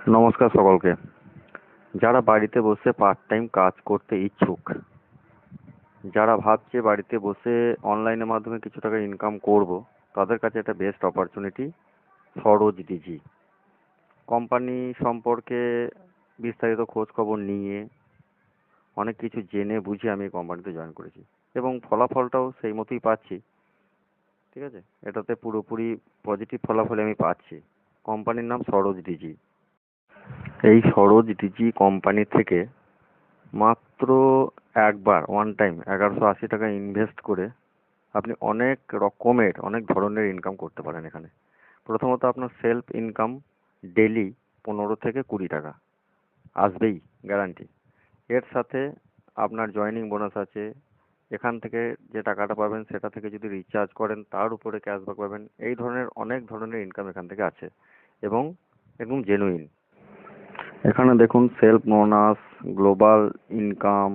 নমস্কার সকলকে। যারা বাড়িতে বসে পার্ট টাইম কাজ করতে ইচ্ছুক, যারা ভাবছে বাড়িতে বসে অনলাইনের মাধ্যমে কিছু টাকা ইনকাম করব, তাদের কাছে একটা বেস্ট অপরচুনিটি সরোজ ডিজি। কোম্পানি সম্পর্কে বিস্তারিত খোঁজ খবর নিয়ে অনেক কিছু জেনে বুঝে আমি এই কোম্পানিতে জয়েন করেছি এবং ফলাফলটাও সেই মতোই পাচ্ছি। ঠিক আছে, এটাতে পুরোপুরি পজিটিভ ফলাফল আমি পাচ্ছি। কোম্পানির নাম সরোজ ডিজি। এই সরোজ ডিজি কোম্পানি থেকে মাত্র একবার ওয়ান টাইম 1180 টাকা ইনভেস্ট করে আপনি অনেক ধরনের ইনকাম করতে পারেন এখানে। প্রথমত আপনার সেলফ ইনকাম ডেলি 15 থেকে 20 টাকা আসবেই, গ্যারান্টি। এর সাথে আপনার জয়েনিং বোনাস আছে। এখান থেকে যে টাকাটা পাবেন সেটা থেকে যদি রিচার্জ করেন তার উপরে ক্যাশব্যাক পাবেন। এই ধরনের অনেক ধরনের ইনকাম এখান থেকে আছে এবং একদম জেনুইন। এখানে দেখুন সেলফ বোনাস, গ্লোবাল ইনকাম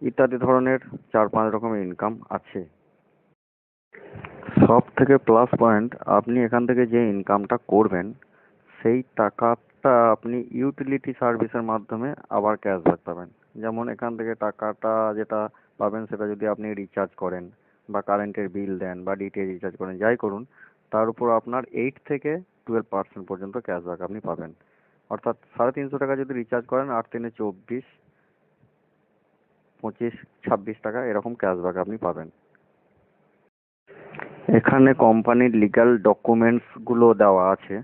ইত্যাদি ধরনের 4-5 রকমের ইনকাম আছে। সব থেকে প্লাস পয়েন্ট, আপনি এখান থেকে যে ইনকামটা করবেন সেই টাকাটা আপনি ইউটিলিটি সার্ভিসের মাধ্যমে আবার ক্যাশব্যাক পাবেন। যেমন এখান থেকে টাকাটা যেটা পাবেন সেটা যদি আপনি রিচার্জ করেন বা কারেন্টের বিল দেন বা ডিটিএইচ রিচার্জ করেন, যাই করুন, তার উপর আপনার 8 থেকে 12% পর্যন্ত ক্যাশব্যাক আপনি পাবেন। অর্থাৎ 350 টাকা যদি রিচার্জ করেন, 8×3 = 24, 25-26 টাকা এরকম ক্যাশব্যাক আপনি পাবেন। এখানে কোম্পানির লিগ্যাল ডকুমেন্টসগুলো দেওয়া আছে।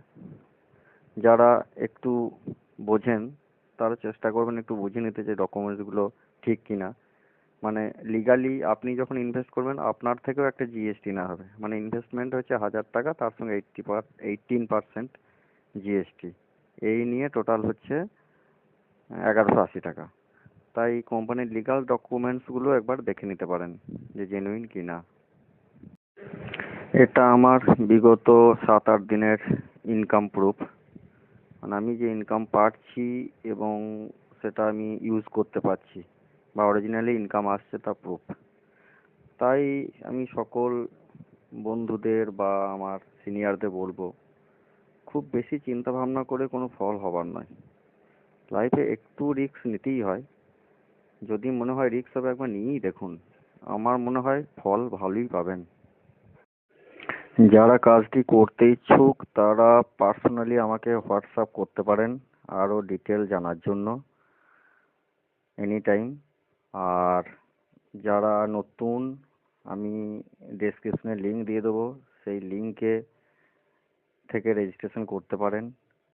যারা একটু বোঝেন তারা চেষ্টা করবেন একটু বুঝে নিতে যে ডকুমেন্টসগুলো ঠিক কিনা। মানে লিগালি আপনি যখন ইনভেস্ট করবেন আপনার থেকেও একটা জিএসটি না হবে। মানে ইনভেস্টমেন্ট হচ্ছে 1000 টাকা, তার সঙ্গে 18% জিএসটি, এই নিয়ে টোটাল হচ্ছে 1180 টাকা। তাই কোম্পানির লিগাল ডকুমেন্টসগুলো একবার দেখে নিতে পারেন যে জেনুইন কিনা। এটা আমার বিগত 7-8 দিনের ইনকাম প্রুফ। মানে আমি যে ইনকাম পাচ্ছি এবং সেটা আমি ইউজ করতে পারছি বা অরিজিনালি ইনকাম আসছে তা প্রুফ। তাই আমি সকল বন্ধুদের বা আমার সিনিয়রদের বলবো, খুব বেশি চিন্তা ভাবনা করে কোনো ফল হবার নয়। লাইফে একটু রিস্ক নিতেই হয়। যদি মনে হয় রিস্ক হবে, একবার নিয়েই দেখুন। আমার মনে হয় ফল ভালোই পাবেন। যারা কাজটি করতে ইচ্ছুক তারা পার্সোনালি আমাকে হোয়াটসঅ্যাপ করতে পারেন আরও ডিটেল জানার জন্য, এনি টাইম। আর যারা নতুন, আমি ডেসক্রিপশনে লিঙ্ক দিয়ে দেবো, সেই লিঙ্কে থেকে রেজিস্ট্রেশন করতে পারেন।